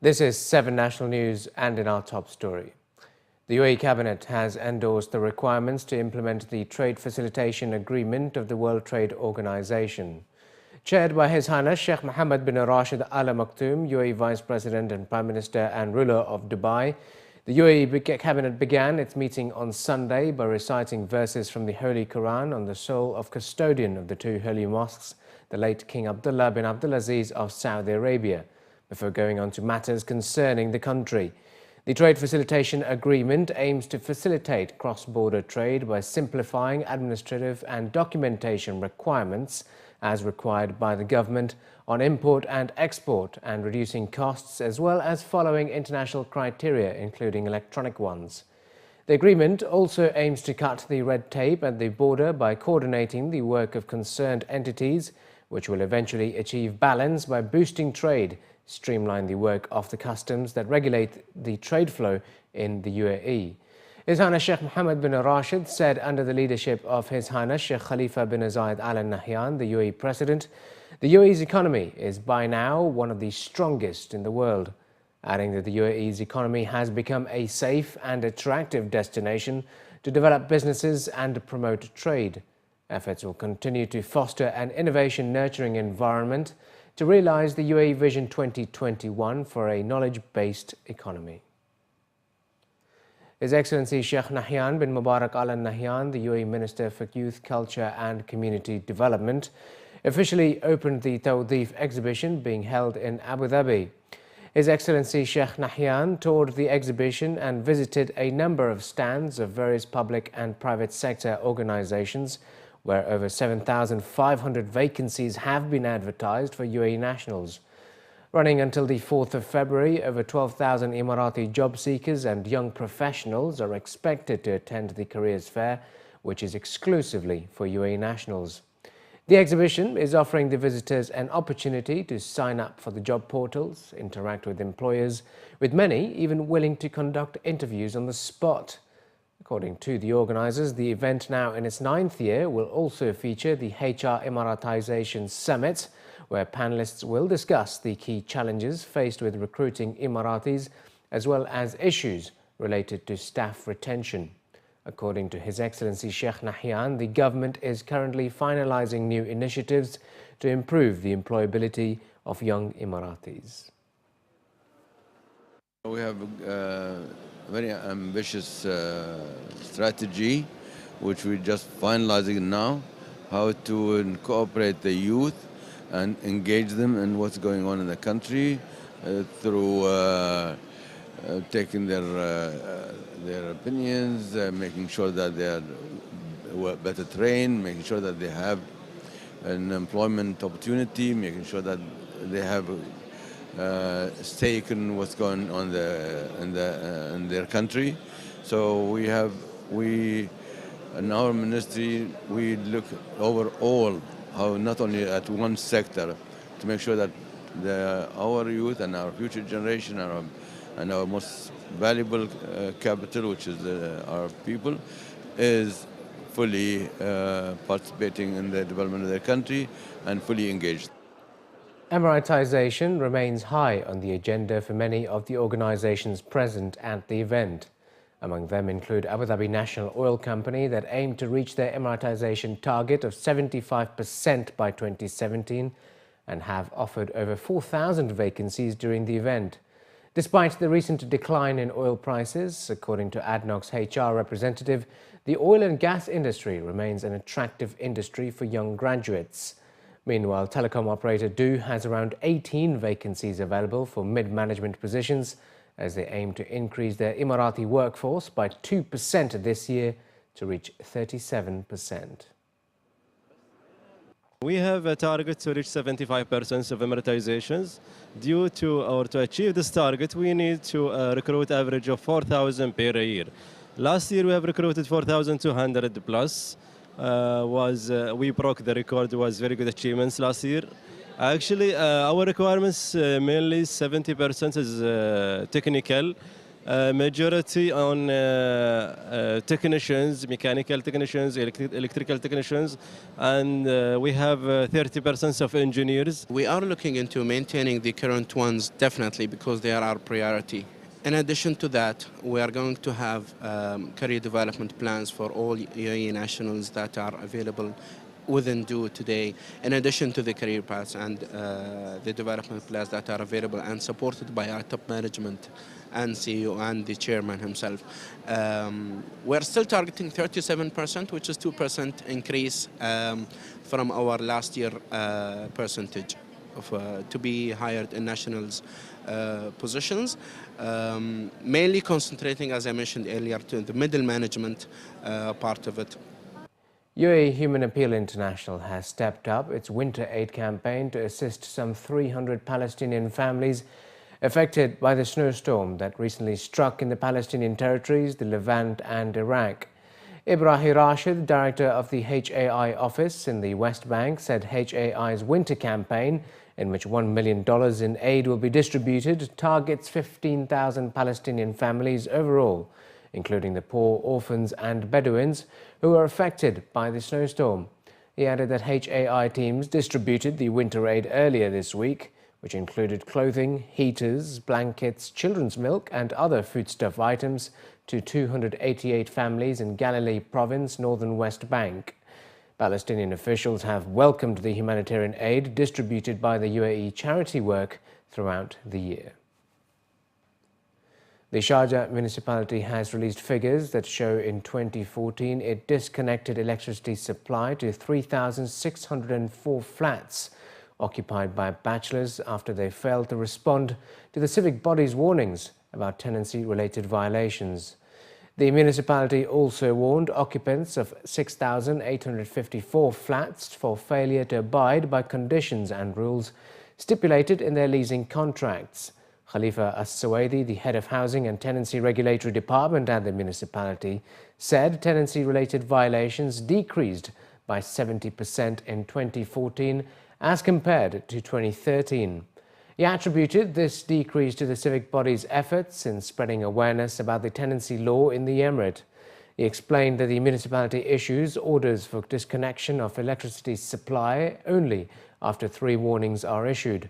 This is 7 National News, and in our top story. The UAE Cabinet has endorsed the requirements to implement the Trade Facilitation Agreement of the World Trade Organization. Chaired by His Highness Sheikh Mohammed bin Rashid Al Maktoum, UAE Vice President and Prime Minister and ruler of Dubai, the UAE Cabinet began its meeting on Sunday by reciting verses from the Holy Quran on the soul of custodian of the two holy mosques, the late King Abdullah bin Abdulaziz of Saudi Arabia, before going on to matters concerning the country. The Trade Facilitation Agreement aims to facilitate cross-border trade by simplifying administrative and documentation requirements as required by the government on import and export, and reducing costs as well as following international criteria, including electronic ones. The agreement also aims to cut the red tape at the border by coordinating the work of concerned entities, which will eventually achieve balance by boosting trade, streamline the work of the customs that regulate the trade flow in the UAE. His Highness Sheikh Mohammed bin Rashid said under the leadership of His Highness Sheikh Khalifa bin Zayed Al Nahyan, the UAE President, the UAE's economy is by now one of the strongest in the world, adding that the UAE's economy has become a safe and attractive destination to develop businesses and promote trade. Efforts will continue to foster an innovation-nurturing environment to realize the UAE Vision 2021 for a knowledge-based economy. His Excellency Sheikh Nahyan bin Mubarak Al Nahyan, the UAE Minister for Youth, Culture and Community Development, officially opened the Tawdheef exhibition being held in Abu Dhabi. His Excellency Sheikh Nahyan toured the exhibition and visited a number of stands of various public and private sector organizations, where over 7,500 vacancies have been advertised for UAE nationals. Running until the 4th of February, over 12,000 Emirati job seekers and young professionals are expected to attend the careers fair, which is exclusively for UAE nationals. The exhibition is offering the visitors an opportunity to sign up for the job portals, interact with employers, with many even willing to conduct interviews on the spot. According to the organizers, the event, now in its 9th year, will also feature the HR Emiratization Summit, where panelists will discuss the key challenges faced with recruiting Emiratis, as well as issues related to staff retention. According to His Excellency Sheikh Nahyan, the government is currently finalizing new initiatives to improve the employability of young Emiratis. We have a very ambitious strategy, which we're just finalizing now, how to incorporate the youth and engage them in what's going on in the country through taking their opinions, making sure that they are better trained, making sure that they have an employment opportunity, making sure that they have stake in what's going on in their country. So we in our ministry, we look overall how not only at one sector to make sure that our youth and our future generation and our most valuable capital, which is our people, is fully participating in the development of their country and fully engaged. Emiratization remains high on the agenda for many of the organizations present at the event. Among them include Abu Dhabi National Oil Company, that aim to reach their Emiratization target of 75% by 2017 and have offered over 4,000 vacancies during the event. Despite the recent decline in oil prices, according to ADNOC's HR representative, the oil and gas industry remains an attractive industry for young graduates. Meanwhile, telecom operator Du has around 18 vacancies available for mid-management positions, as they aim to increase their Emirati workforce by 2% this year to reach 37%. We have a target to reach 75% of Emiratizations. To achieve this target, we need to recruit average of 4,000 per year. Last year, we have recruited 4,200 plus. We broke the record. It was very good achievements last year. Actually, our requirements mainly 70% is technical, Majority on technicians, mechanical technicians, electrical technicians, and we have 30% of engineers. We are looking into maintaining the current ones definitely because they are our priority. In addition to that, we are going to have career development plans for all UAE nationals that are available within DO today, in addition to the career paths and the development plans that are available and supported by our top management and CEO and the chairman himself. We're still targeting 37%, which is 2% increase from our last year percentage of, to be hired in nationals positions, mainly concentrating, as I mentioned earlier, to the middle management part of it. UAE Human Appeal International has stepped up its winter aid campaign to assist some 300 Palestinian families affected by the snowstorm that recently struck in the Palestinian territories, the Levant and Iraq. Ibrahim Rashid, director of the HAI office in the West Bank, said HAI's winter campaign, in which $1 million in aid will be distributed, targets 15,000 Palestinian families overall, including the poor, orphans and Bedouins who were affected by the snowstorm. He added that HAI teams distributed the winter aid earlier this week, which included clothing, heaters, blankets, children's milk and other foodstuff items to 288 families in Galilee Province, northern West Bank. Palestinian officials have welcomed the humanitarian aid distributed by the UAE charity work throughout the year. The Sharjah municipality has released figures that show in 2014 it disconnected electricity supply to 3,604 flats occupied by bachelors after they failed to respond to the civic body's warnings about tenancy-related violations. The municipality also warned occupants of 6,854 flats for failure to abide by conditions and rules stipulated in their leasing contracts. Khalifa As-Suwaidi, the head of Housing and Tenancy Regulatory Department at the municipality, said tenancy-related violations decreased by 70% in 2014 as compared to 2013. He attributed this decrease to the civic body's efforts in spreading awareness about the tenancy law in the emirate. He explained that the municipality issues orders for disconnection of electricity supply only after 3 warnings are issued.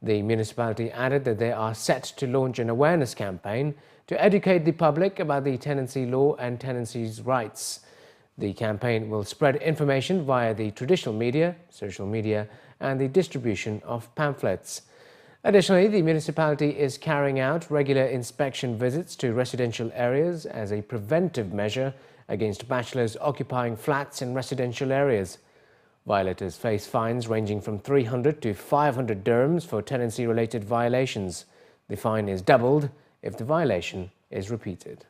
The municipality added that they are set to launch an awareness campaign to educate the public about the tenancy law and tenancy's rights. The campaign will spread information via the traditional media, social media, and the distribution of pamphlets. Additionally, the municipality is carrying out regular inspection visits to residential areas as a preventive measure against bachelors occupying flats in residential areas. Violators face fines ranging from 300 to 500 dirhams for tenancy-related violations. The fine is doubled if the violation is repeated.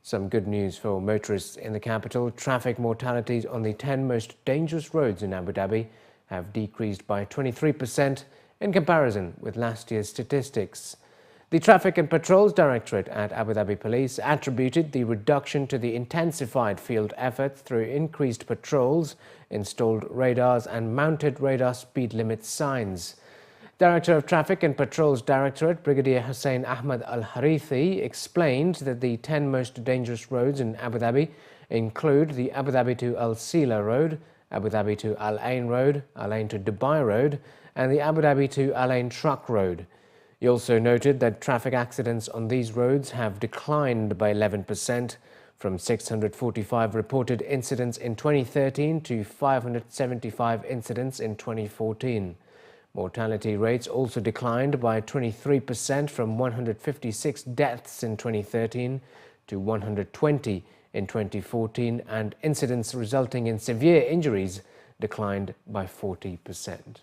Some good news for motorists in the capital. Traffic mortalities on the 10 most dangerous roads in Abu Dhabi have decreased by 23% in comparison with last year's statistics. The Traffic and Patrols Directorate at Abu Dhabi Police attributed the reduction to the intensified field efforts through increased patrols, installed radars and mounted radar speed limit signs. Director of Traffic and Patrols Directorate, Brigadier Hussein Ahmad Al-Harithi, explained that the 10 most dangerous roads in Abu Dhabi include the Abu Dhabi to Al Sila Road, Abu Dhabi to Al Ain Road, Al Ain to Dubai Road, and the Abu Dhabi to Al Ain Truck Road. He also noted that traffic accidents on these roads have declined by 11%, from 645 reported incidents in 2013 to 575 incidents in 2014. Mortality rates also declined by 23%, from 156 deaths in 2013 to 120 in 2014, and incidents resulting in severe injuries declined by 40%.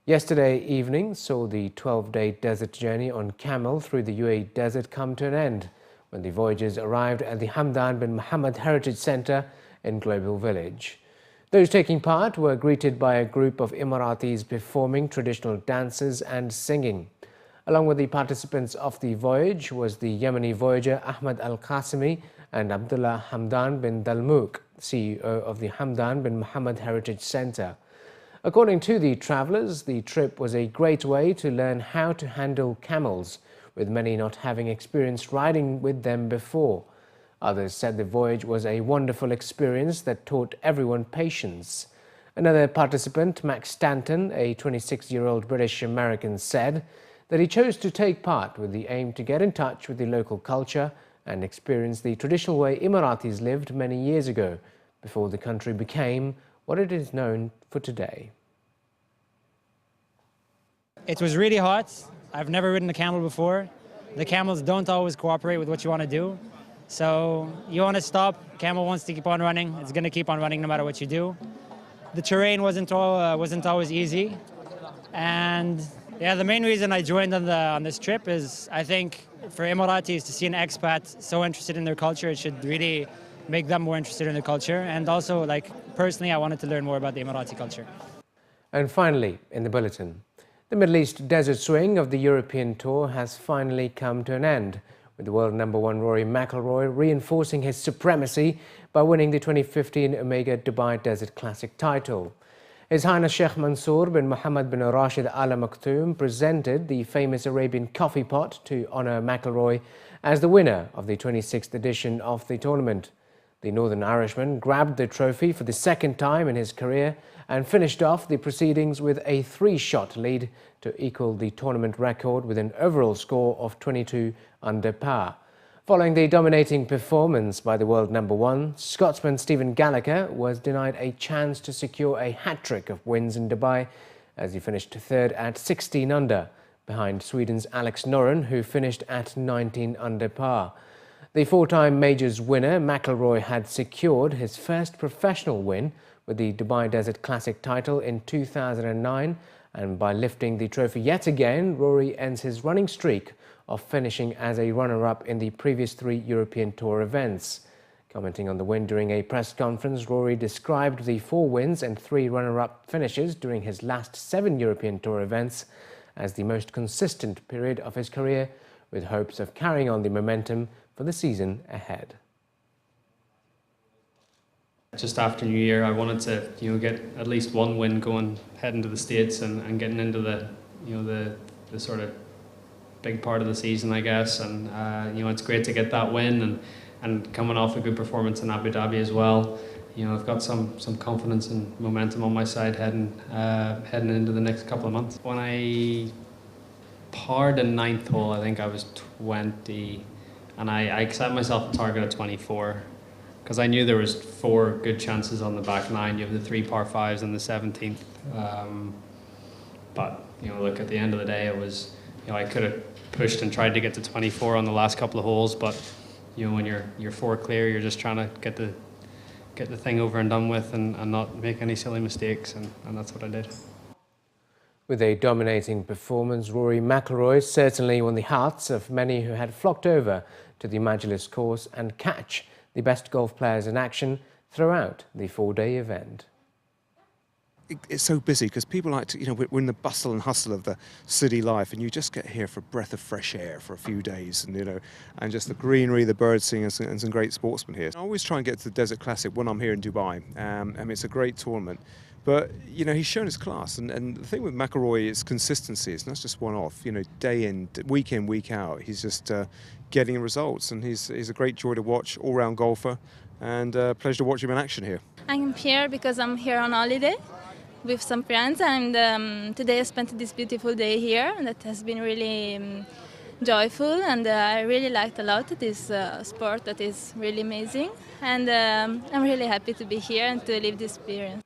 Yesterday evening saw the 12-day desert journey on camel through the UAE desert come to an end when the voyagers arrived at the Hamdan bin Mohammed Heritage Centre in Global Village. Those taking part were greeted by a group of Emiratis performing traditional dances and singing. Along with the participants of the voyage was the Yemeni voyager Ahmad Al-Qasimi and Abdullah Hamdan bin Dalmouk, CEO of the Hamdan bin Mohammed Heritage Centre. According to the travellers, the trip was a great way to learn how to handle camels, with many not having experienced riding with them before. Others said the voyage was a wonderful experience that taught everyone patience. Another participant, Max Stanton, a 26-year-old British-American, said that he chose to take part with the aim to get in touch with the local culture and experience the traditional way Emiratis lived many years ago, before the country became what it is known for today. It was really hot. I've never ridden a camel before. The camels don't always cooperate with what you want to do. So you want to stop, camel wants to keep on running. It's going to keep on running no matter what you do. The terrain wasn't always easy. And yeah, the main reason I joined on this trip is I think for Emiratis to see an expat so interested in their culture, it should really make them more interested in their culture. And also, like, personally, I wanted to learn more about the Emirati culture. And finally, in the bulletin, the Middle East desert swing of the European Tour has finally come to an end, with the world #1 Rory McIlroy reinforcing his supremacy by winning the 2015 Omega Dubai Desert Classic title. His Highness Sheikh Mansour bin Mohammed bin Rashid Al Maktoum presented the famous Arabian coffee pot to honour McIlroy as the winner of the 26th edition of the tournament. The Northern Irishman grabbed the trophy for the second time in his career and finished off the proceedings with a 3-shot lead to equal the tournament record with an overall score of 22 under par. Following the dominating performance by the world #1, Scotsman Stephen Gallagher was denied a chance to secure a hat-trick of wins in Dubai as he finished third at 16 under, behind Sweden's Alex Noren, who finished at 19 under par. The 4-time Majors winner, McIlroy, had secured his first professional win with the Dubai Desert Classic title in 2009, and by lifting the trophy yet again, Rory ends his running streak of finishing as a runner-up in the previous 3 European Tour events. Commenting on the win during a press conference, Rory described the 4 wins and 3 runner-up finishes during his last 7 European Tour events as the most consistent period of his career, with hopes of carrying on the momentum for the season ahead. Just after New Year, I wanted to, get at least one win going, heading to the States and getting into the, the sort of big part of the season, I guess. And it's great to get that win and coming off a good performance in Abu Dhabi as well. I've got some confidence and momentum on my side heading into the next couple of months. When I parred the 9th hole, I think I was 20, and I set myself a target of 24. Because I knew there was 4 good chances on the back 9. You have the 3 par 5s and the 17th. But look, at the end of the day, it was, I could have pushed and tried to get to 24 on the last couple of holes. But when you're 4 clear, you're just trying to get the thing over and done with and not make any silly mistakes, and that's what I did. With a dominating performance, Rory McIlroy certainly won the hearts of many who had flocked over to the Majlis course and catch the best golf players in action throughout the 4-day event. It's so busy because people like to, we're in the bustle and hustle of the city life, and you just get here for a breath of fresh air for a few days, and just the greenery, the bird singing, and some great sportsmen here. I always try and get to the Desert Classic when I'm here in Dubai. It's a great tournament. But, he's shown his class. And the thing with McIlroy is consistency. It's not just one-off. Day in, week out. He's just getting results. And he's a great joy to watch, all-round golfer. And a pleasure to watch him in action here. I'm here because I'm here on holiday with some friends. And today I spent this beautiful day here. And that has been really joyful. And I really liked a lot this sport that is really amazing. And I'm really happy to be here and to live this experience.